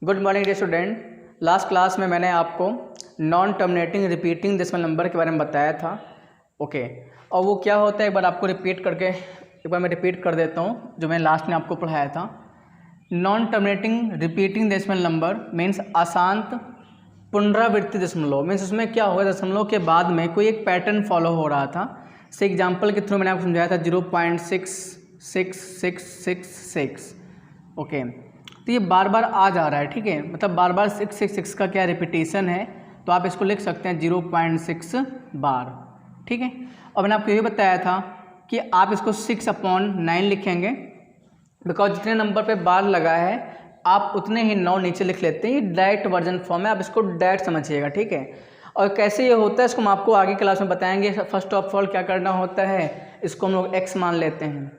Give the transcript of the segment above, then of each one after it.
Good morning dear student. Last class में मैंने आपको non terminating repeating decimal number के बारे में बताया था। ओके, और वो क्या होता है एक बार आपको रिपीट करके एक बार मैं रिपीट कर देता हूँ जो मैंने लास्ट में आपको पढ़ाया था। Non terminating repeating decimal number means अशांत पुनरावृत्ति दशमलव। मीन्स उसमें क्या होगा, दशमलव के बाद में कोई एक पैटर्न फॉलो हो रहा था। से एग्जाम्पल के थ्रू मैंने आपको समझाया था 0.66666। ओके, तो ये बार बार आ जा रहा है, ठीक है, मतलब बार बार 666 का क्या रिपीटेशन है, तो आप इसको लिख सकते हैं 0.6 बार, ठीक है। और मैंने आपको ये बताया था कि आप इसको 6/9 लिखेंगे, बिकॉज जितने नंबर पे बार लगा है आप उतने ही 9 नीचे लिख लेते हैं। ये डायरेक्ट वर्जन फॉर्म है, आप इसको डायरेक्ट समझिएगा, ठीक है। और कैसे ये होता है इसको हम आपको आगे क्लास में बताएंगे। फर्स्ट ऑफ ऑल क्या करना होता है, इसको हम लोग x मान लेते हैं,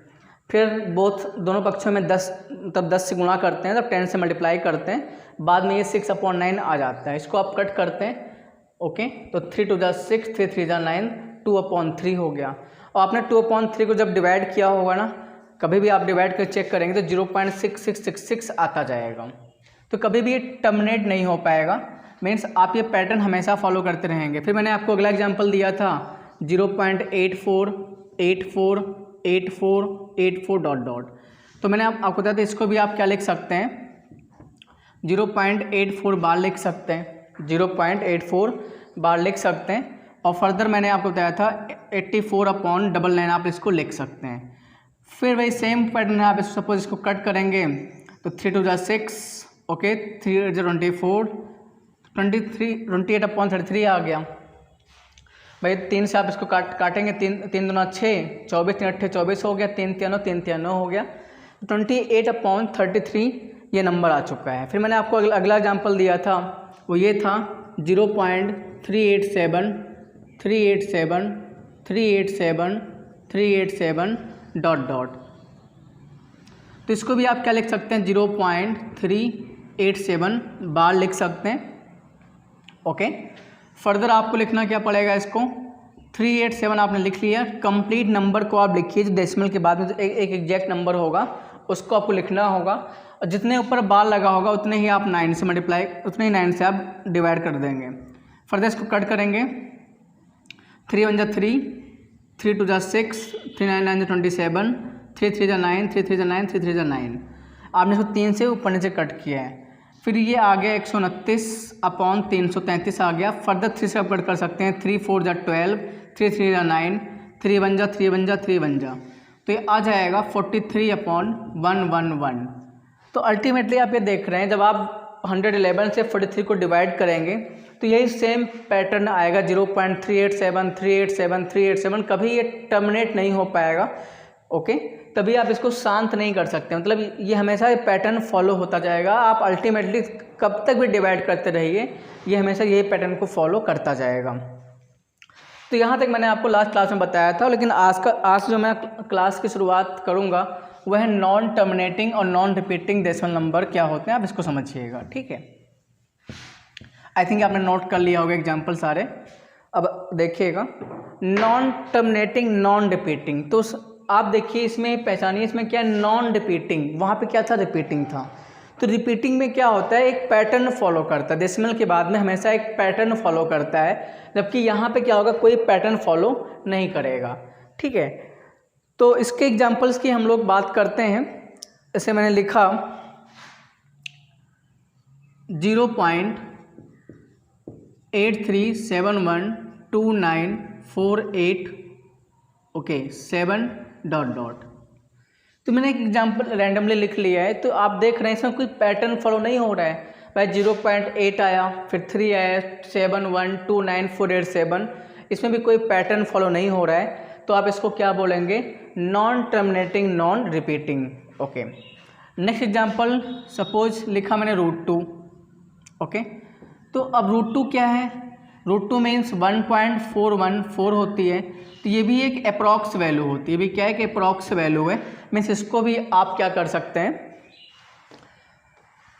फिर दोनों पक्षों में 10 मतलब 10 से गुणा करते हैं, तब 10 से मल्टीप्लाई करते हैं, बाद में ये 6/9 आ जाता है। इसको आप कट करते हैं, ओके, तो 3 2 6, 3 3 9, 2/3 हो गया। और आपने 2/3 को जब डिवाइड किया होगा ना, कभी भी आप डिवाइड कर चेक करेंगे तो 0.6666 आता जाएगा। तो कभी भी ये टर्मिनेट नहीं हो पाएगा, मीन्स आप ये पैटर्न हमेशा फॉलो करते रहेंगे। फिर मैंने आपको अगला एग्जांपल दिया था 0.848484 ... तो मैंने आपको बताया था इसको भी आप क्या लिख सकते हैं, 0.84 बार लिख सकते हैं, 0.84 बार लिख सकते हैं। और फर्दर मैंने आपको बताया था 84/999 आप इसको लिख सकते हैं। फिर वही सेम पैटर्न है, आप इसको सपोज इसको कट करेंगे तो 3 2 6, ओके, 3 8 24, 28/33 आ गया। भाई 3 से आप इसको काटेंगे, 3 दूना 6, 24 3 8 24 हो गया, 3 3 9 हो गया, 28/33 ये नंबर आ चुका है। फिर मैंने आपको अगला एग्जाम्पल दिया था, वो ये था 0.387 तो इसको भी आप क्या लिख सकते हैं, 0.387 बार लिख सकते हैं। ओके, फर्दर आपको लिखना क्या पड़ेगा, इसको 387 आपने लिख लिया। कंप्लीट नंबर को आप लिखिए, जो डेसिमल के बाद में एक एग्जैक्ट नंबर होगा उसको आपको लिखना होगा, और जितने ऊपर बार लगा होगा उतने ही आप 9 से मल्टीप्लाई, उतने ही 9 से आप डिवाइड कर देंगे। फर्दर इसको कट करेंगे, 3 1 3, 3 2 6, 3 9 9 27, 3 3 9, 3 3 9, 3 3 9। आपने इसको 3 से ऊपर नीचे कट किया है। फिर ये आ गया 129/333 आ गया। फर्दर 3 से आप कट कर सकते हैं, 3 4 12, 3 3 9, 3 1 3 1 3 1, तो ये आ जाएगा 43/111। तो अल्टीमेटली आप ये देख रहे हैं, जब आप 111 से 43 को डिवाइड करेंगे तो यही सेम पैटर्न आएगा, 0.387 387 387। कभी ये टर्मिनेट नहीं हो पाएगा, ओके। तभी आप इसको शांत नहीं कर सकते, मतलब ये हमेशा पैटर्न फॉलो होता जाएगा। आप अल्टीमेटली कब तक भी डिवाइड करते रहिए, ये हमेशा यही पैटर्न को फॉलो करता जाएगा। तो यहाँ तक मैंने आपको लास्ट क्लास में बताया था, लेकिन आज जो मैं क्लास की शुरुआत करूँगा वह नॉन टर्मिनेटिंग और नॉन रिपीटिंग डेसिमल नंबर क्या होते हैं, आप इसको समझिएगा, ठीक है। आई थिंक आपने नोट कर लिया होगा एग्जाम्पल सारे। अब देखिएगा नॉन टर्मिनेटिंग नॉन रिपीटिंग, तो आप देखिए इसमें पहचानिए, इसमें क्या नॉन रिपीटिंग, वहाँ पे क्या था, रिपीटिंग था। तो रिपीटिंग में क्या होता है, एक पैटर्न फॉलो करता है, डेसिमल के बाद में हमेशा एक पैटर्न फॉलो करता है, जबकि यहाँ पे क्या होगा, कोई पैटर्न फॉलो नहीं करेगा, ठीक है। तो इसके एग्जांपल्स की हम लोग बात करते हैं। जैसे मैंने लिखा 0.83712948, ओके, 7 ... तो मैंने एक एग्जांपल रैंडमली लिख लिया है। तो आप देख रहे हैं इसमें कोई पैटर्न फॉलो नहीं हो रहा है। भाई 0.8 आया, फिर 3 आया, 7 1 2 9 4 8 7, इसमें भी कोई पैटर्न फॉलो नहीं हो रहा है। तो आप इसको क्या बोलेंगे, non terminating non repeating, okay. Next example suppose लिखा मैंने √2, ओके। तो अब √2 क्या है, √2 मीन्स 1.414 होती है। तो ये भी एक अप्रॉक्स वैल्यू होती है, भी क्या है कि अप्रॉक्स वैल्यू है, मीन्स इसको भी आप क्या कर सकते हैं,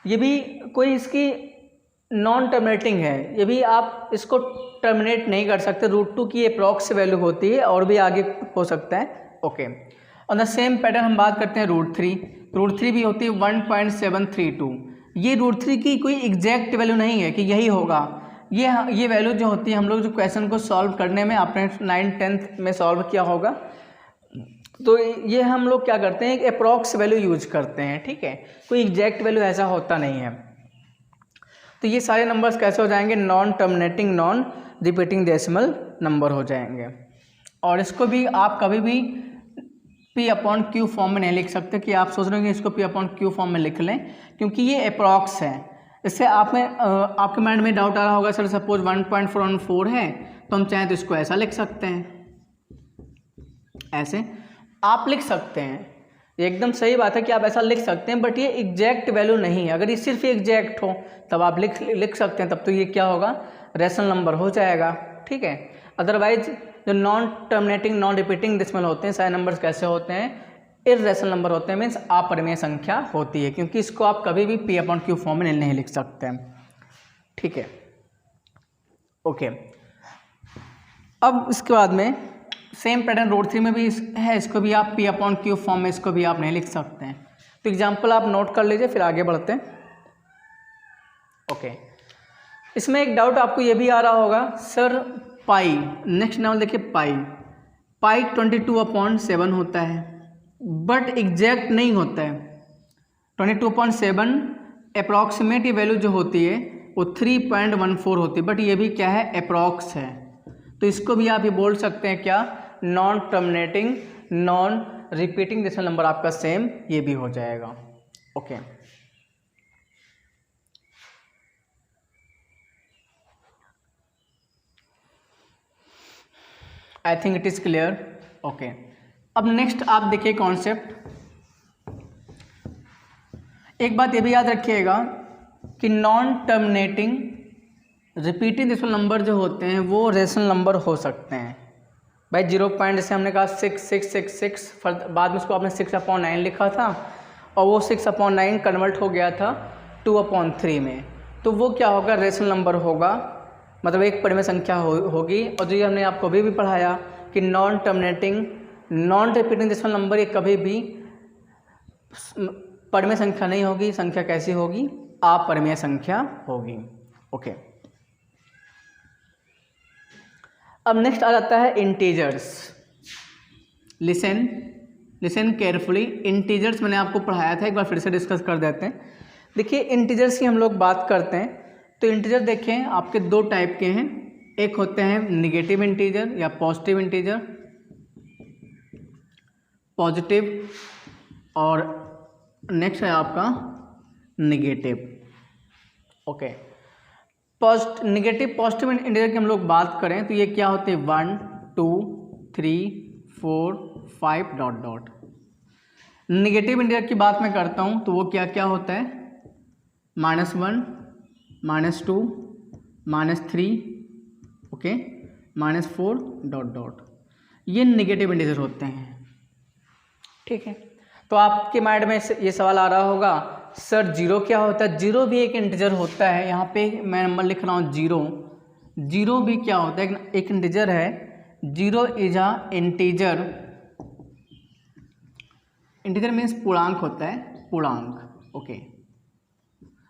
ये भी कोई इसकी नॉन टर्मिनेटिंग है, ये भी आप इसको टर्मिनेट नहीं कर सकते। √2 की अप्रॉक्स वैल्यू होती है, और भी आगे हो सकता है, okay. On the same pattern हम बात करते हैं √3 भी होती है 1.732, ये √3 की कोई एग्जैक्ट वैल्यू नहीं है कि यही होगा। ये वैल्यू जो होती है, हम लोग जो क्वेश्चन को सॉल्व करने में आपने 9th-10th में सॉल्व किया होगा, तो ये हम लोग क्या करते हैं, एक अप्रॉक्स वैल्यू यूज करते हैं, ठीक है। कोई एग्जैक्ट वैल्यू ऐसा होता नहीं है। तो ये सारे नंबर्स कैसे हो जाएंगे, non terminating non repeating decimal number हो जाएंगे। और इसको भी आप कभी भी P/Q फॉर्म में नहीं लिख सकते कि आप सोच रहे हो कि इसको P/Q फॉर्म में लिख लें, क्योंकि ये अप्रॉक्स है। इससे आपके माइंड में डाउट आ रहा होगा, सर सपोज 1.414 है तो हम चाहें तो इसको ऐसा लिख सकते हैं, ऐसे आप लिख सकते हैं, एकदम सही बात है कि आप ऐसा लिख सकते हैं, बट ये एग्जैक्ट वैल्यू नहीं है। अगर ये सिर्फ एग्जैक्ट हो तब आप लिख सकते हैं, तब तो ये क्या होगा, रेशनल नंबर हो जाएगा, ठीक है। अदरवाइज जो non terminating non repeating decimal होते हैं, सारे नंबर्स कैसे होते हैं, इर्रेशनल नंबर होते हैं, मीन्स अपरिमेय संख्या होती है, क्योंकि इसको आप कभी भी P/Q फॉर्म में नहीं लिख सकते हैं, ठीक है, ओके। अब इसके बाद में सेम पैटर्न √3 में भी है, इसको भी आप P/Q फॉर्म में इसको भी आप नहीं लिख सकते हैं। तो एग्जाम्पल आप नोट कर लीजिए, फिर आगे बढ़ते हैं, ओके। इसमें एक डाउट आपको ये भी आ रहा होगा, सर पाई, नेक्स्ट नंबर देखिए पाई 22/7 होता है, बट एग्जैक्ट नहीं होता है। 22/7 अप्रॉक्सीमेट ये वैल्यू जो होती है वो 3.14 होती है, बट ये भी क्या है, अप्रॉक्स है। तो इसको भी आप ये बोल सकते हैं क्या, non terminating non repeating decimal number आपका सेम ये भी हो जाएगा, okay. I think it is clear, okay. अब नेक्स्ट आप देखिए कॉन्सेप्ट, एक बात ये भी याद रखिएगा कि non terminating repeating decimal number जो होते हैं वो रेशनल नंबर हो सकते हैं भाई। 0. जैसे हमने कहा 6 बाद में उसको आपने 6/9 लिखा था, और वो 6/9 कन्वर्ट हो गया था 2/3 में, तो वो क्या होगा, रेशनल नंबर होगा, मतलब एक परिमेय संख्या होगी। और जो हमने आपको अभी भी पढ़ाया कि non terminating non repeating decimal number ये कभी भी परिमेय संख्या नहीं होगी, संख्या कैसी होगी, अपरिमेय संख्या होगी, ओके। अब नेक्स्ट आ जाता है इंटीजर्स। लिसन केयरफुली, इंटीजर्स मैंने आपको पढ़ाया था, एक बार फिर से डिस्कस कर देते हैं। देखिए इंटीजर्स की हम लोग बात करते हैं, तो इंटीजर देखें आपके दो टाइप के हैं, एक होते हैं निगेटिव इंटीजर या पॉजिटिव इंटीजर, पॉजिटिव, और नेक्स्ट है आपका negative, okay. Negative positive integer की हम लोग बात करें तो ये क्या होते हैं, 1 2 3 4 5 ... निगेटिव इंटीजर की बात मैं करता हूँ तो वो क्या क्या होता है, -1 -2 -3, ओके, -4 ... ये निगेटिव इंटीजर होते हैं, ठीक है। तो आपके माइंड में ये सवाल आ रहा होगा, सर जीरो क्या होता है, जीरो भी एक इंटीजर होता है। यहाँ पे मैं नंबर लिख रहा हूँ जीरो भी क्या होता है, एक इंटीजर है। Zero is a integer, integer means पूर्णांक होता है, पूर्णांक, ओके।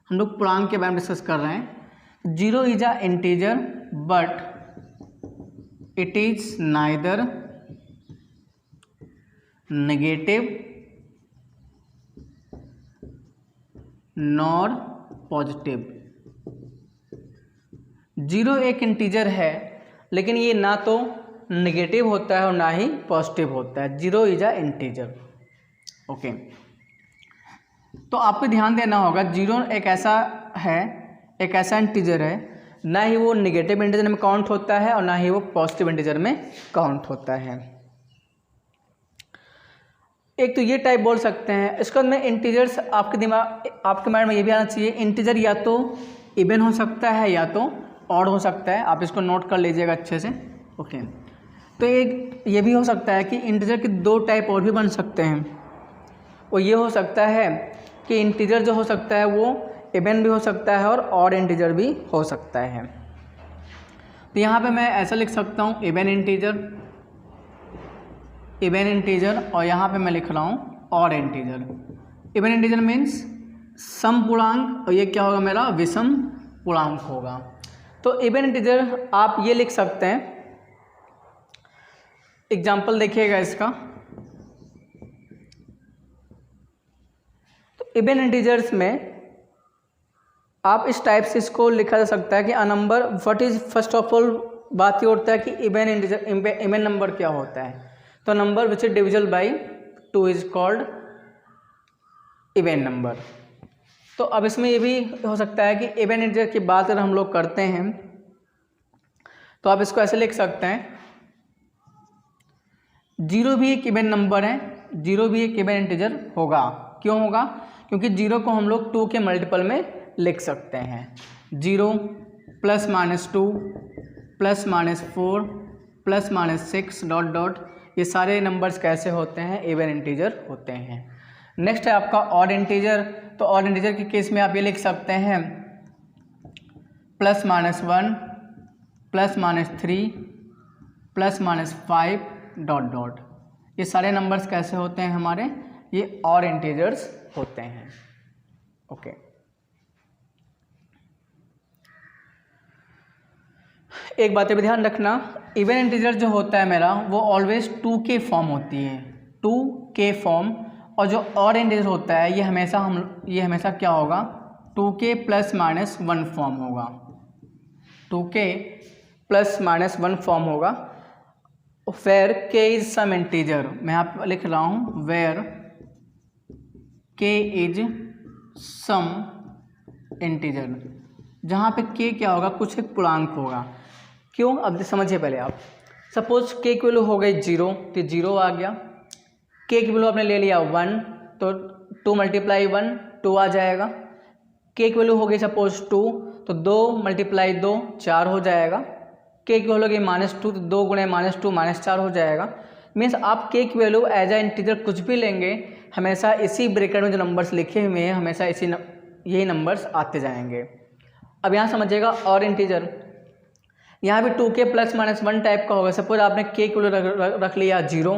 हम लोग पूर्णांक के बारे में डिस्कस कर रहे हैं। Zero is a integer but it is neither negative nor positive. Zero एक इंटीजर है लेकिन ये ना तो नेगेटिव होता है और ना ही पॉजिटिव होता है। Zero is a integer, okay. तो आपको ध्यान देना होगा, जीरो एक ऐसा इंटीजर है, ना ही वो नेगेटिव इंटीजर में काउंट होता है और ना ही वो पॉजिटिव इंटीजर में काउंट होता है। एक तो ये टाइप बोल सकते हैं। इसके बाद में इंटीजर्स आपके माइंड में ये भी आना चाहिए, इंटीजर या तो इवन हो सकता है या तो ऑड हो सकता है। आप इसको नोट कर लीजिएगा अच्छे से, ओके। तो एक ये भी हो सकता है कि इंटीजर के दो टाइप और भी बन सकते हैं। वो ये हो सकता है कि इंटीजर जो हो सकता है वो इवन भी हो सकता है और ऑड इंटीजर भी हो सकता है। तो यहाँ पे मैं ऐसा लिख सकता हूँ इवन इंटीजर, और यहाँ पे मैं लिख रहा हूँ odd integer. Even integer means sum पूर्णांक और ये क्या होगा मेरा विषम पूर्णांक होगा। तो इवन इंटीजर आप ये लिख सकते हैं, एग्जाम्पल देखिएगा इसका। तो इवन इंटीजर्स में आप इस टाइप से इसको लिखा जा सकता है कि a number, what is first of all बात ये होता है कि इवन इंटीजर, इवन नंबर क्या होता है। तो number which is divisible by 2 is called even number. तो अब इसमें ये भी हो सकता है कि इवन इंटीजर की बात अगर हम लोग करते हैं तो आप इसको ऐसे लिख सकते हैं, 0 भी एक इवन नंबर है, 0 भी एक इवन इंटीजर होगा। क्यों होगा? क्योंकि 0 को हम लोग 2 के मल्टीपल में लिख सकते हैं। 0 +-2 +-4 +-6 डॉट डॉट, ये सारे नंबर्स कैसे होते हैं? इवन इंटीजर होते हैं। नेक्स्ट है आपका ऑड इंटीजर। तो ऑड इंटीजर के केस में आप ये लिख सकते हैं +-1 +-3 +-5 डॉट डॉट, ये सारे नंबर्स कैसे होते हैं हमारे? ये ऑड इंटीजर्स होते हैं। ओके, एक बात भी ध्यान रखना, इवन इंटीजर जो होता है मेरा वो ऑलवेज 2 के फॉर्म होती है, 2 के फॉर्म। और जो ऑड इंटीजर होता है ये हमेशा क्या होगा? 2 के +-1 फॉर्म होगा, 2 के +-1 फॉर्म होगा। Where k is some integer, मैं यहाँ पे लिख रहा हूँ where k is some integer, जहाँ पे के क्या होगा? कुछ एक पूर्णांक होगा। क्यों? अब समझिए पहले आप। सपोज के की वैल्यू हो गई 0, तो 0 आ गया। के की वैल्यू आपने ले लिया 1, तो 2 × 1 2 आ जाएगा। के की वैल्यू हो गई सपोज 2, तो 2 × 2 4 हो जाएगा। के की वैल्यू हो गई -2, तो 2 × -2 -4 हो जाएगा। मीन्स आप के की वैल्यू एज ए इंटीजर कुछ भी लेंगे, हमेशा इसी ब्रैकेट में जो नंबर्स लिखे हुए हैं हमेशा यही नंबर्स आते जाएंगे। अब यहाँ समझिएगा और इंटीजर, यहाँ भी 2 के +-1 टाइप का होगा। सपोज आपने के की वैल्यू रख लिया 0,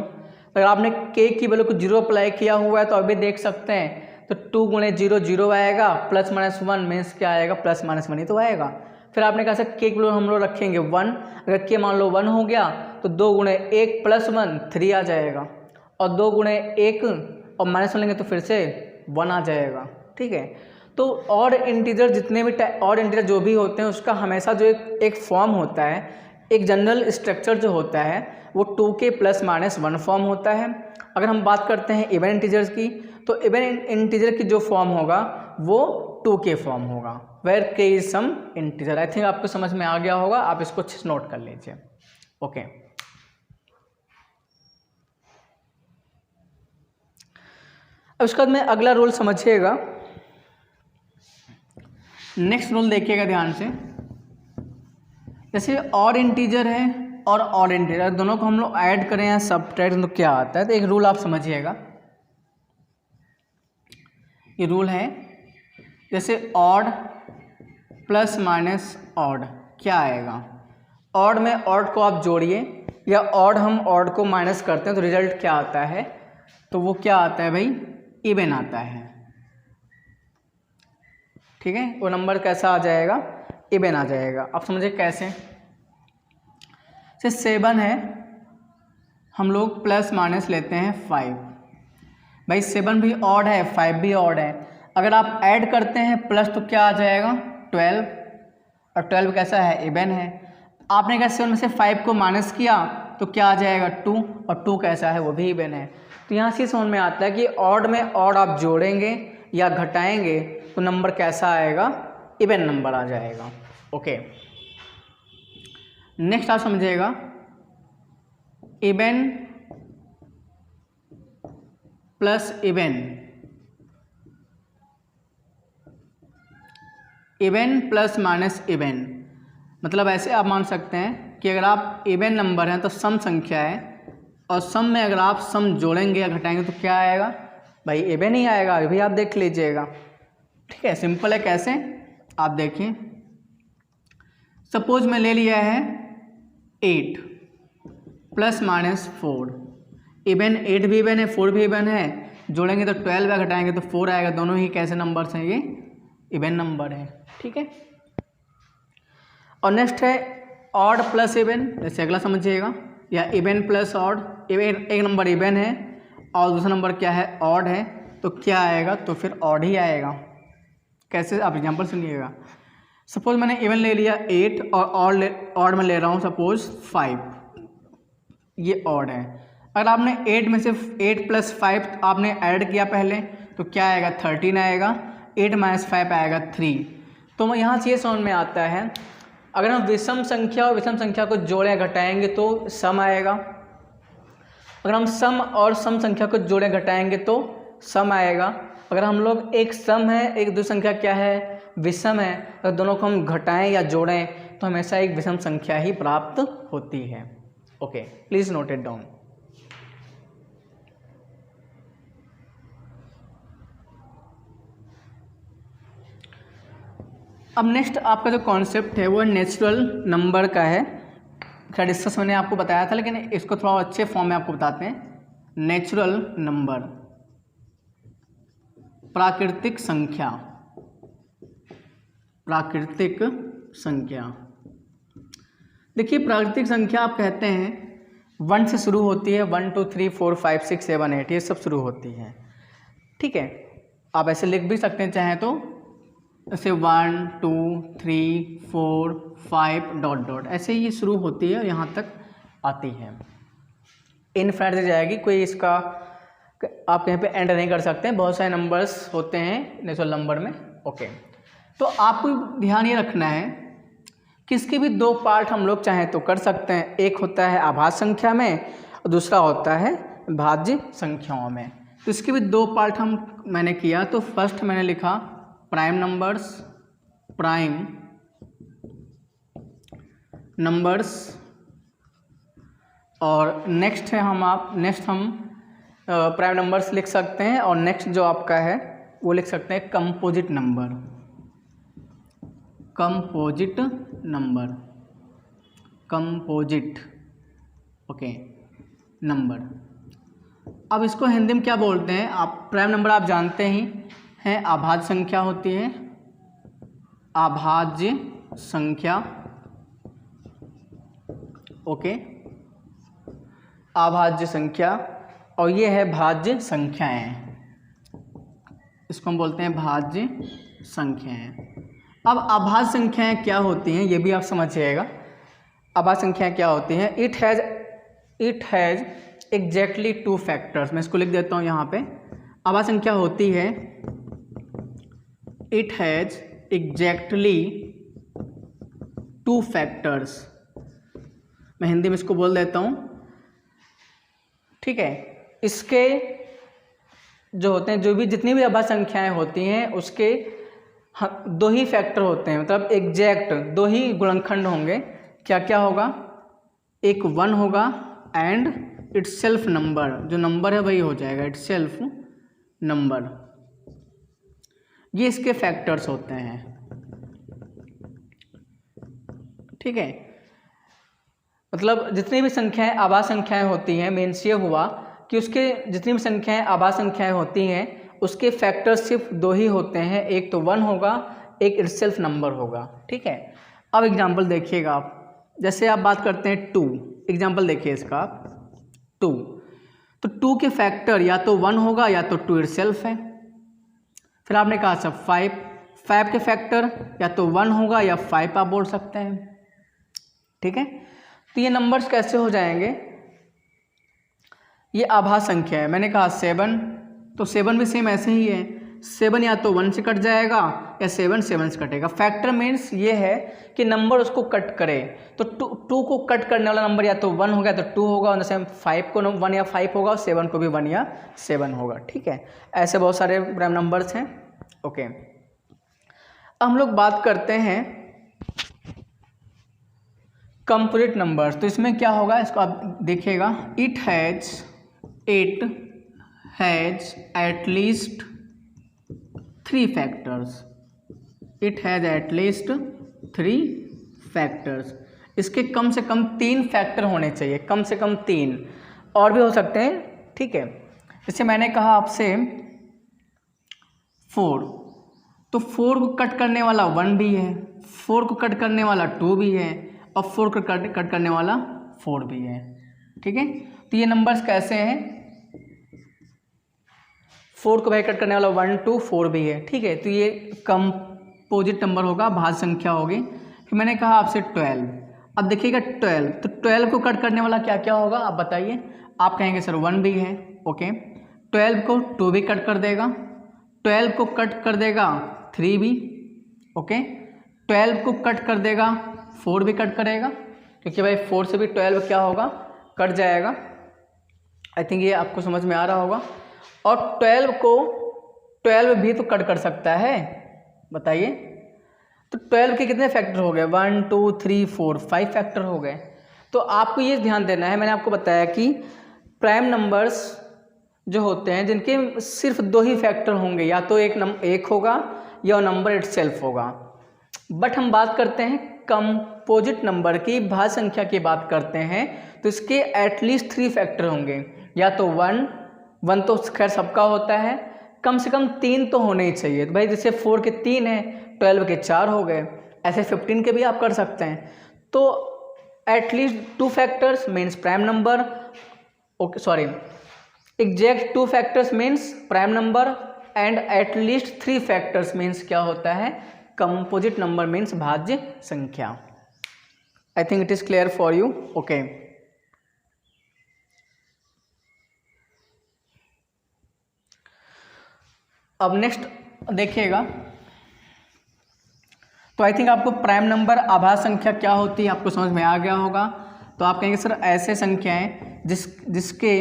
अगर आपने के की वैल्यू को 0 अप्लाई किया हुआ है तो अभी देख सकते हैं, तो 2 × 0 0 आएगा, +-1 मीन्स क्या आएगा? +-1 ही तो आएगा। फिर आपने कहा सर के की वैल्यू हम लोग रखेंगे 1, अगर के मान लो 1 हो गया तो 2 × 1 +1 3 आ जाएगा, और 2 × 1 और -1 लेंगे तो फिर से 1 आ जाएगा। ठीक है, तो ऑड इंटीजर जितने भी ऑड इंटीजर जो भी होते हैं उसका हमेशा जो एक फॉर्म होता है, एक जनरल स्ट्रक्चर जो होता है वो 2 के +-1 फॉर्म होता है। अगर हम बात करते हैं इवन इंटीजर्स की, तो इवन इंटीजर की जो फॉर्म होगा वो 2 के फॉर्म होगा, where k is some integer. I think आपको समझ में आ गया होगा, आप इसको नोट कर लीजिए। ओके, अब उसके बाद में अगला रूल समझिएगा। नेक्स्ट रूल देखिएगा ध्यान से। जैसे ऑड इंटीजर है और ऑड इंटीजर दोनों को हम लोग ऐड करें या सबट्रैक्ट तो क्या आता है? तो एक रूल आप समझिएगा, ये रूल है जैसे ऑड + ऑड क्या आएगा? ऑड में ऑड को आप जोड़िए या ऑड हम ऑड को माइनस करते हैं तो रिजल्ट क्या आता है? तो वो क्या आता है भाई? इवन आता है। ठीक है, वो नंबर कैसा आ जाएगा? इवन आ जाएगा। आप समझे कैसे? जैसे 7 है, हम लोग +- लेते हैं 5। भाई 7 भी ऑड है, 5 भी ऑड है। अगर आप ऐड करते हैं प्लस तो क्या आ जाएगा? 12, और 12 कैसा है? इवन है। आपने क्या 7 में से 5 को माइनस किया तो क्या आ जाएगा? 2, और 2 कैसा है? वो भी इवन है। तो यहाँ से समझ में आता है कि ऑड में ऑड आप जोड़ेंगे या घटाएंगे तो नंबर कैसा आएगा? इवन नंबर आ जाएगा। ओके, नेक्स्ट आप समझिएगा even plus even, even plus minus even, मतलब ऐसे आप मान सकते हैं कि अगर आप इवन नंबर हैं तो सम संख्या है, और सम में अगर आप सम जोड़ेंगे या घटाएंगे तो क्या आएगा? भाई इवन ही आएगा। अभी आप देख लीजिएगा। ठीक है, सिंपल है। कैसे? आप देखिए, सपोज मैं ले लिया है 8 + -4, इवन 8 भी इवन है, 4 भी इवन है, जोड़ेंगे तो 12 है, घटाएंगे तो 4 आएगा। दोनों ही कैसे नंबर्स हैं, ये इवन नंबर है, ठीक है। और नेक्स्ट है ऑड प्लस इवन, जैसे अगला समझिएगा, या इवन प्लस ऑड। एक नंबर इवन है और दूसरा नंबर क्या है, ऑड है, तो क्या आएगा, तो फिर ऑड ही आएगा। कैसे, आप एग्जांपल सुनिएगा। सपोज मैंने इवन ले लिया 8 और ऑड में ले रहा हूँ सपोज 5, ये ऑड है। अगर आपने 8 में से 8 + 5 आपने ऐड किया पहले, तो क्या आएगा, 13 आएगा। 8 - 5 आएगा 3। तो यहाँ से ये समझ में आता है, अगर हम विषम संख्या और विषम संख्या को जोड़ें घटाएंगे तो सम आएगा। अगर हम सम और सम संख्या को जोड़ें घटाएंगे तो सम आएगा। अगर हम लोग एक सम है, एक दूसरी संख्या क्या है, विषम है, अगर दोनों को हम घटाएं या जोड़ें तो हमेशा एक विषम संख्या ही प्राप्त होती है। Okay, please note it down. अब नेक्स्ट आपका जो कॉन्सेप्ट है वो नेचुरल नंबर का है। खैर डिस्कस मैंने आपको बताया था, लेकिन इसको थोड़ा अच्छे फॉर्म में आपको बताते हैं। नेचुरल नंबर, प्राकृतिक संख्या, प्राकृतिक संख्या। देखिए प्राकृतिक संख्या आप कहते हैं 1 से शुरू होती है, 1 2 3 4 5 6 7 8 ये सब शुरू होती है, ठीक है। आप ऐसे लिख भी सकते हैं चाहें तो, ऐसे 1 2 3 4 5 डॉट डॉट ऐसे ये शुरू होती है, यहाँ तक आती है। इनफिनिट से जाएगी, कोई इसका आप कहीं पे एंड नहीं कर सकते हैं। बहुत सारे नंबर्स होते हैं नेचुरल नंबर में। ओके, तो आपको ध्यान ये रखना है कि इसके भी 2 पार्ट हम लोग चाहें तो कर सकते हैं। एक होता है आभाज्य संख्या में और दूसरा होता है भाज्य संख्याओं में। तो इसके भी 2 पार्ट मैंने किया। तो फर्स्ट मैंने लिखा प्राइम नंबर्स, प्राइम नंबर्स, और नेक्स्ट है हम प्राइम नंबर्स लिख सकते हैं। और नेक्स्ट जो आपका है वो लिख सकते हैं composite number, composite number, composite okay number. अब इसको हिंदी में क्या बोलते हैं, आप प्राइम नंबर आप जानते ही हैं, अभाज्य संख्या होती है, अभाज्य संख्या, ओके, अभाज्य संख्या। और ये है भाज्य संख्याएं, इसको हम बोलते हैं भाज्य संख्याएं। अब अभाज्य संख्याएं क्या होती हैं ये भी आप समझिएगा। अभाज्य संख्याएं क्या होती हैं, इट हैज़ एग्जैक्टली 2 फैक्टर्स। मैं इसको लिख देता हूँ यहाँ पे। अभाज्य संख्या होती है इट हैज़ एग्जैक्टली 2 फैक्टर्स। मैं हिंदी में इसको बोल देता हूँ, ठीक है। इसके जो होते हैं, जो भी जितनी भी अभाज्य संख्याएं होती हैं उसके 2 ही फैक्टर होते हैं, मतलब एग्जैक्ट 2 ही गुणनखंड होंगे। क्या क्या होगा, एक 1 होगा एंड इटसेल्फ नंबर, जो नंबर है वही हो जाएगा इटसेल्फ नंबर। ये इसके फैक्टर्स होते हैं, ठीक है। मतलब जितनी भी संख्याएं अभाज्य संख्याएं होती हैं, मीन्स ये हुआ कि उसके जितनी भी संख्याएं अभाज्य संख्याएं होती हैं उसके फैक्टर्स सिर्फ 2 ही होते हैं, एक तो 1 होगा, एक इटसेल्फ नंबर होगा, ठीक है। अब एग्जांपल देखिएगा आप, जैसे आप बात करते हैं 2, एग्जांपल देखिए इसका आप 2, तो 2 के फैक्टर या तो 1 होगा या तो 2 इटसेल्फ है। फिर आपने कहा सब 5 के फैक्टर या तो 1 होगा या 5 आप बोल सकते हैं, ठीक है। तो ये नंबर्स कैसे हो जाएंगे, ये अभाज्य संख्या है। मैंने कहा 7, तो 7 भी सेम ऐसे ही है, 7 या तो 1 से कट जाएगा या 7 से कटेगा। फैक्टर मीन्स ये है कि नंबर उसको कट करे, तो 2 को कट करने वाला नंबर या तो 1 होगा तो 2 होगा, और जैसे 5 को 1 या 5 होगा और 7 को भी 1 या 7 होगा, ठीक है। ऐसे बहुत सारे प्राइम नंबर्स हैं, ओके। अब हम लोग बात करते हैं कंपोजिट नंबर्स। तो इसमें क्या होगा, इसको आप देखिएगा, it has at least 3 factors, it has at least 3 factors. इसके कम से कम 3 फैक्टर होने चाहिए, कम से कम 3, और भी हो सकते हैं, ठीक है। जैसे मैंने कहा आपसे 4, तो 4 को कट करने वाला 1 भी है, 4 को कट करने वाला 2 भी है, और 4 को कट करने वाला 4 भी है। ठीक है, तो ये नंबर्स कैसे हैं? 4 को भाई कट करने वाला 1 2 4 भी है। ठीक है, तो ये कंपोजिट नंबर होगा, भाज्य संख्या होगी। फिर मैंने कहा आपसे 12, अब देखिएगा 12, तो 12 को कट करने वाला क्या क्या होगा आप बताइए। आप कहेंगे सर 1 भी है, ओके। 12 को 2 भी कट कर देगा, 12 को कट कर देगा 3 भी, ओके। 12 को कट कर देगा 4 भी कट करेगा, क्योंकि भाई 4 से भी 12 क्या होगा, कट जाएगा। आई थिंक ये आपको समझ में आ रहा होगा। और 12 को 12 भी तो कट कर सकता है, बताइए। तो 12 के कितने फैक्टर हो गए? 1 2 3 4 5 फैक्टर हो गए। तो आपको ये ध्यान देना है, मैंने आपको बताया कि प्राइम नंबर्स जो होते हैं जिनके सिर्फ 2 ही फैक्टर होंगे, या तो एक होगा या नंबर इटसेल्फ होगा। बट हम बात करते हैं कंपोजिट नंबर की, भाज्य संख्या की बात करते हैं, तो इसके एटलीस्ट 3 फैक्टर होंगे, या तो 1 तो खैर सबका होता है, कम से कम 3 तो होने ही चाहिए। तो भाई जैसे 4 के 3 हैं, 12 के 4 हो गए, ऐसे 15 के भी आप कर सकते हैं। तो at least 2 factors means prime number, okay sorry, exact 2 factors means prime number, and at least 3 factors means क्या होता है, कंपोजिट नंबर मीन्स भाज्य संख्या। I think it is clear for you, okay. अब नेक्स्ट देखिएगा, तो आई थिंक आपको प्राइम नंबर आभाज्य संख्या क्या होती है आपको समझ में आ गया होगा। तो आप कहेंगे सर ऐसे संख्याएं जिसके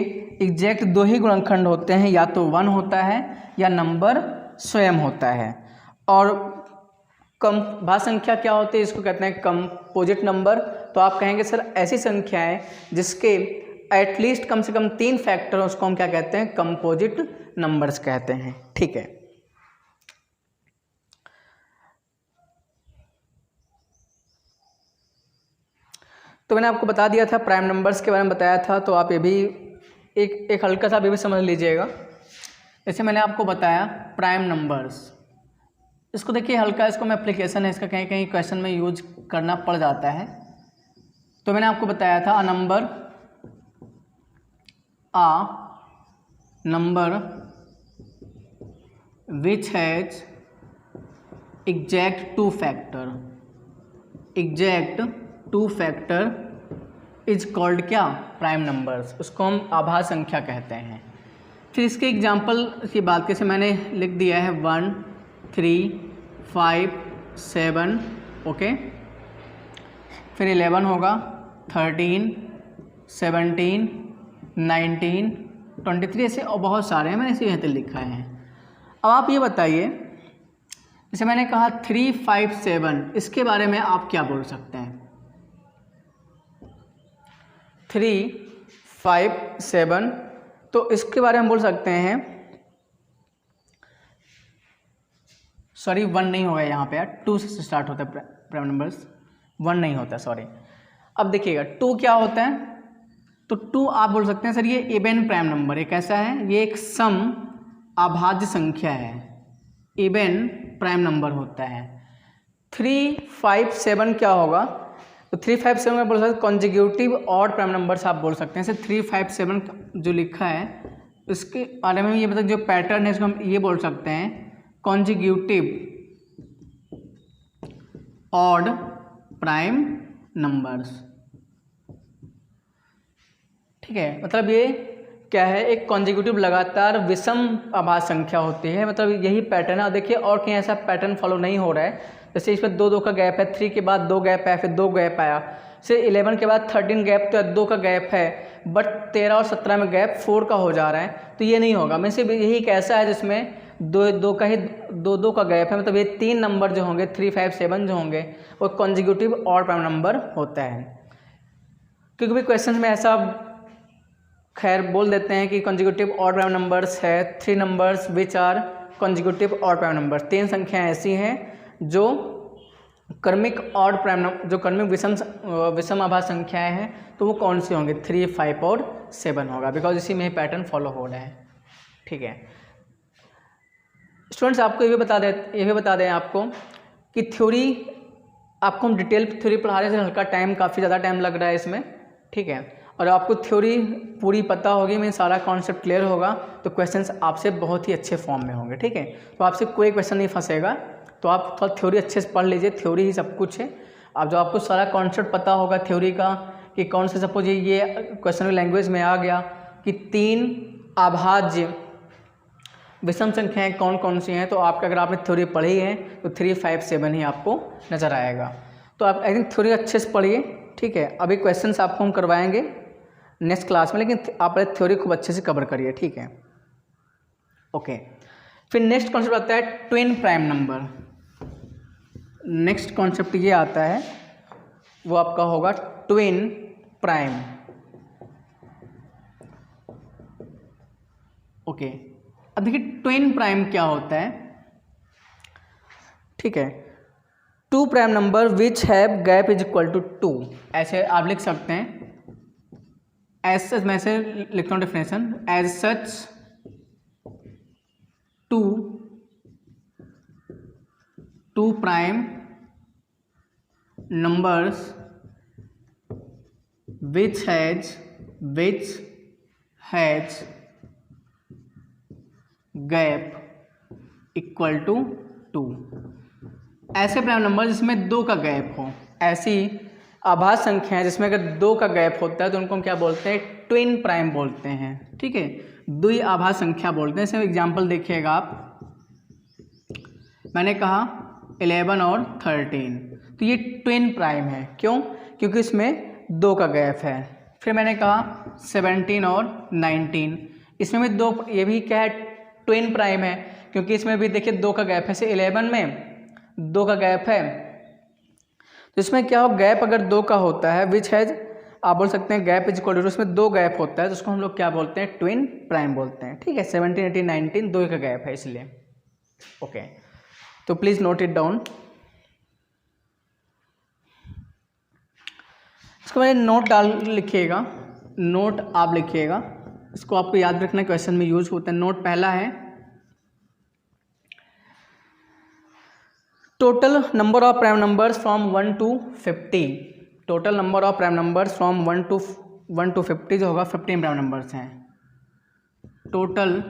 एग्जैक्ट 2 ही गुणनखंड होते हैं, या तो 1 होता है या नंबर स्वयं होता है। और भाज्य संख्या क्या होती है, इसको कहते हैं कंपोजिट नंबर। तो आप कहेंगे सर ऐसी संख्याएं जिसके एटलीस्ट कम से कम 3 फैक्टर, उसको हम क्या कहते हैं, कंपोजिट नंबर्स कहते हैं। ठीक है, तो मैंने आपको बता दिया था, प्राइम नंबर्स के बारे में बताया था। तो आप ये भी एक हल्का सा भी समझ लीजिएगा। जैसे मैंने आपको बताया प्राइम नंबर्स, इसको देखिए हल्का, इसको मैं एप्लीकेशन है इसका, कहीं कहीं क्वेश्चन में यूज करना पड़ जाता है। तो मैंने आपको बताया था a number which has exact 2 factor is called क्या, प्राइम नंबर्स, उसको हम आभाज्य संख्या कहते हैं। फिर इसके एग्जाम्पल की बात कैसे मैंने लिख दिया है 1 3 5 7, ओके। फिर 11 होगा, 13 17 19 23, ऐसे और बहुत सारे हैं, मैंने इसे यहाँ पे लिखा है। अब आप ये बताइए, जैसे मैंने कहा 3 5 7, इसके बारे में आप क्या बोल सकते हैं? 3 5 7, तो इसके बारे में बोल सकते हैं, सॉरी 1 नहीं होगा यहाँ पे यार, 2 से स्टार्ट होता है प्राइम नंबर्स, 1 नहीं होता, सॉरी। अब देखिएगा 2 क्या होता है, तो 2 आप बोल सकते हैं सर ये इवन प्राइम नंबर, ये कैसा है, ये एक सम अभाज्य संख्या है, इवन प्राइम नंबर होता है। 3 5 7 क्या होगा, तो 3 5 7 में बोल सकते हैं कॉन्जिक्यूटिव ऑड प्राइम नंबर्स आप बोल सकते हैं। जैसे 3 5 7 जो लिखा है इसके बारे में ये मतलब जो पैटर्न है इसको हम ये बोल सकते हैं कॉन्जिक्यूटिव ऑड प्राइम नंबर्स। ठीक है, मतलब ये क्या है, एक कॉन्जिक्यूटिव लगातार विषम अभाज्य संख्या होती है, मतलब यही पैटर्न है। देखिए और कहीं ऐसा पैटर्न फॉलो नहीं हो रहा है, जैसे इसमें 2 2 का गैप है, 3 के बाद 2 गैप है, फिर 2 गैप आया, फिर 11 के बाद 13 गैप, तो 2 का गैप है, बट 13 और 17 में गैप 4 का हो जा रहा है, तो ये नहीं होगा। मैं सिर्फ यही एक ऐसा है जिसमें 2 का ही 2 का गैप है, मतलब ये 3 नंबर जो होंगे 3 5 7 जो होंगे वो कॉन्जिक्यूटिव ऑड प्राइम नंबर होता है। क्योंकि भी क्वेश्चन में ऐसा खैर बोल देते हैं कि कॉन्जिक्यूटिव ऑड प्राइम नंबर्स है 3 numbers which are consecutive odd prime numbers, 3 संख्याएं ऐसी हैं जो क्रमिक ऑड प्राइम नंबर, जो क्रमिक विषम आभाज्य संख्याएं हैं, तो वो कौन सी होंगी, 3 5 और 7 होगा, बिकॉज इसी में ही पैटर्न फॉलो हो रहा है। ठीक है स्टूडेंट्स, आपको ये भी बता दें आपको कि थ्योरी आपको हम डिटेल थ्योरी पढ़ा रहे हैं, हल्का टाइम, काफ़ी ज़्यादा टाइम लग रहा है इसमें, ठीक है। और आपको थ्योरी पूरी पता होगी, में सारा कॉन्सेप्ट क्लियर होगा, तो क्वेश्चंस आपसे बहुत ही अच्छे फॉर्म में होंगे, ठीक है। तो आपसे कोई क्वेश्चन नहीं फंसेगा, तो आप थोड़ा थ्योरी अच्छे से पढ़ लीजिए, थ्योरी ही सब कुछ है। अब जो आपको सारा कॉन्सेप्ट पता होगा थ्योरी का, कि कौन से, सपोज ये क्वेश्चन लैंग्वेज में आ गया कि 3 अभाज्य विषम संख्याएं कौन कौन सी हैं, तो आपका अगर आपने थ्योरी पढ़ी है तो 3, 5, 7 ही आपको नज़र आएगा। तो आप आई थिंक थ्योरी अच्छे से पढ़िए, ठीक है। अभी क्वेश्चंस आपको हम करवाएंगे नेक्स्ट क्लास में, लेकिन आप थ्योरी खूब अच्छे से कवर करिए, ठीक है। ओके, फिर नेक्स्ट कॉन्सेप्ट आता है twin prime number. Next concept ये आता है, वो आपका होगा ट्विन प्राइम। ओके, अब देखिए ट्विन प्राइम क्या होता है, ठीक है। 2 prime number which have gap is equal to 2, ऐसे आप लिख सकते हैं। एज सच, मैं से लिखता हूँ definition, as such 2 prime numbers which has gap equal to 2, ऐसे प्राइम नंबर जिसमें 2 का गैप हो, ऐसी आभाज्य संख्या है जिसमें अगर 2 का गैप होता है तो उनको हम क्या बोलते हैं, ट्विन प्राइम बोलते हैं, ठीक है। द्वि आभाज्य संख्या बोलते हैं। इसमें एग्जांपल देखिएगा आप, मैंने कहा 11 और 13, तो ये ट्विन प्राइम है, क्यों, क्योंकि इसमें 2 का गैप है। फिर मैंने कहा 17 और 19, इसमें भी 2, ये भी क्या है, ट्विन प्राइम है, क्योंकि इसमें भी देखिए 2 का गैप है। जैसे 11 में 2 का गैप है, तो इसमें क्या हो, गैप अगर 2 का होता है, विच हैज, आप बोल सकते हैं गैप इज इक्वल टू, उसमें 2 गैप होता है तो उसको हम लोग क्या बोलते हैं, ट्विन प्राइम बोलते हैं, ठीक है। 17, 18, 19 2 का गैप है इसलिए। ओके, तो प्लीज़ नोट इट डाउन। इसको मैंने नोट लिखिएगा, नोट आप लिखिएगा, इसको आपको याद रखना, क्वेश्चन में यूज होता है। नोट पहला है, total number of prime numbers from 1 to 50, total number of prime numbers from 1 to 50 जो होगा 15 प्राइम नंबर्स हैं। Total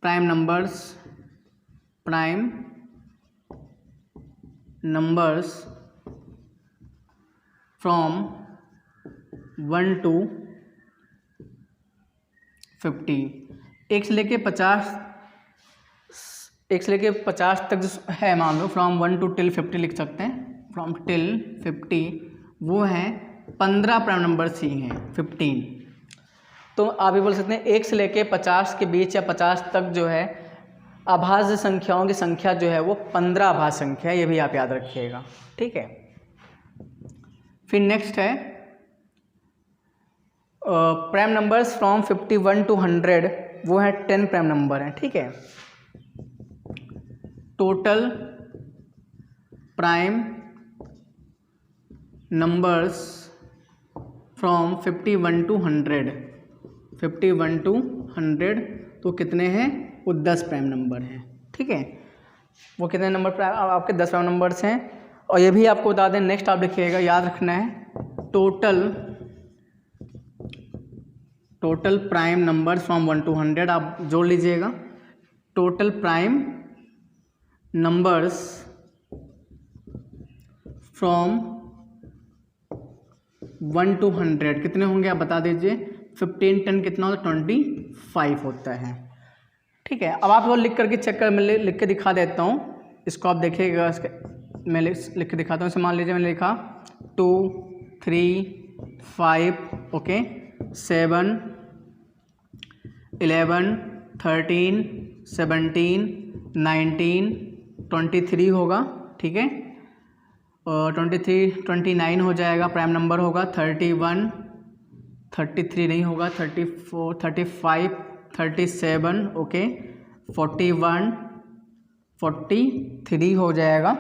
prime numbers from 1 to 50, 1 से लेके 50 तक जो है, मान लो फ्रॉम 1 to till 50 लिख सकते हैं, फ्रॉम till 50, वो हैं 15 प्राइम नंबर्स ही हैं, 15। तो आप ये बोल सकते हैं 1 से लेके 50 के बीच या 50 तक जो है अभाज्य संख्याओं की संख्या जो है वो 15 अभाज्य संख्या है, ये भी आप याद रखिएगा, ठीक है। फिर नेक्स्ट है प्राइम नंबर्स फ्रॉम 51 to 100, वो है 10 प्राइम नंबर हैं, ठीक है। Total prime numbers from 51 to 100, तो कितने हैं, वो 10 प्राइम नंबर हैं, ठीक है। वो कितने नंबर आपके 10 प्राइम नंबर्स हैं। और ये भी आपको बता दें, नेक्स्ट आप लिखिएगा, याद रखना है, total prime numbers from 1 to 100, आप जोड़ लीजिएगा। Total prime numbers from 1 to 100 कितने होंगे, आप बता दीजिए। 15 10 कितना होता है, 25 होता है, ठीक है। अब आप वो लिख करके चेक कर, मैं लिख के दिखा देता हूँ, इसको आप देखिएगा। मैं लिख के दिखाता हूँ। मान लीजिए मैंने लिखा 2 3 5, ओके, 7 11 13 17 19 23 होगा, ठीक है। और 23 29 हो जाएगा, प्राइम नंबर होगा। 31 33 नहीं होगा, 34 35 37, ओके। 41 43 हो जाएगा।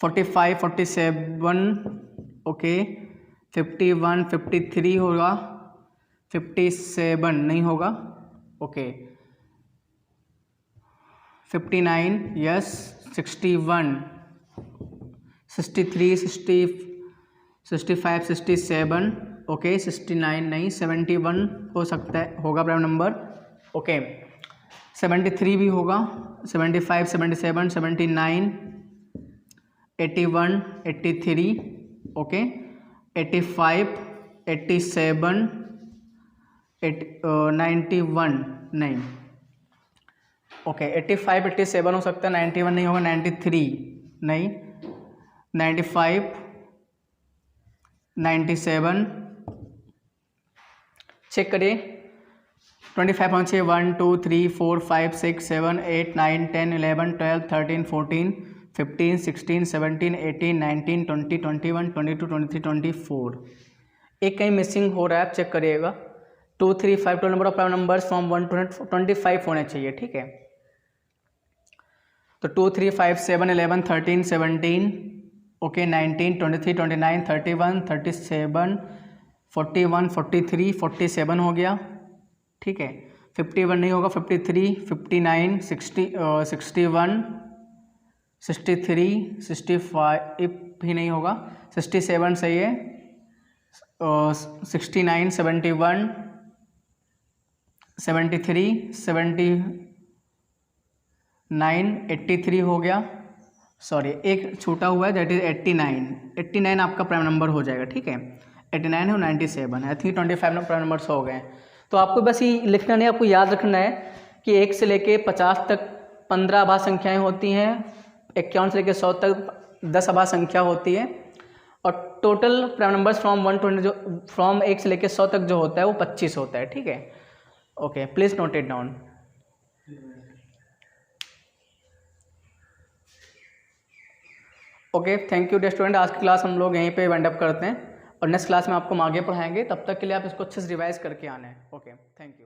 45 47, ओके। 51 53 होगा। 57 नहीं होगा, ओके। 59 यस, 61, 63, 65, 67 ओके, 69 नहीं, 71 हो सकता है, होगा प्राइम नंबर, ओके। 73 भी होगा, 75, 77, 79, 81, 83 ओके, 85, 87, 91 नहीं, ओके। 85, 87 हो सकता है, 91 नहीं होगा, 93 नहीं, 95, 97 चेक करिए। 25 होना चाहिए, 1 2 3 4 5 6 7 8 9 10 11 12 13 14 15 16 17 18 19 20 21 22 23 24। एक कहीं मिसिंग हो रहा है, आप चेक करिएगा। 2 3 5 total number of prime numbers from 1 to 25 होने चाहिए, ठीक है। तो 2 3 5 7 11 13 17 ओके, 19 23 29 31 37 41 43 47 हो गया, ठीक है। 51 नहीं होगा, 53 59 60 61 63 65 भी नहीं होगा, 67 सही है, 69 71 73 79 83 हो गया, सॉरी एक छूटा हुआ है, दैट इज 89 आपका प्राइम नंबर हो जाएगा, ठीक है। 89 है और 97 है, आई थिंक 25 प्राइम नंबर्स हो गए। तो आपको बस ये लिखना नहीं, आपको याद रखना है कि 1 से लेके 50 तक 15 आभाज्य संख्याएं होती हैं, 51 से लेके 100 तक 10 आभाज्य संख्या होती है, और टोटल प्राइम नंबर्स फ्रॉम 1 जो फ्रॉम 1 से लेके 100 तक जो होता है वो 25 होता है, ठीक है। Okay, please note it down. Okay, thank you dear student. आज की क्लास हम लोग यहीं पे वाइंड अप करते हैं, और नेक्स्ट क्लास में आपको आगे पढ़ाएंगे। तब तक के लिए आप इसको अच्छे से रिवाइज करके आना है। Okay, thank you.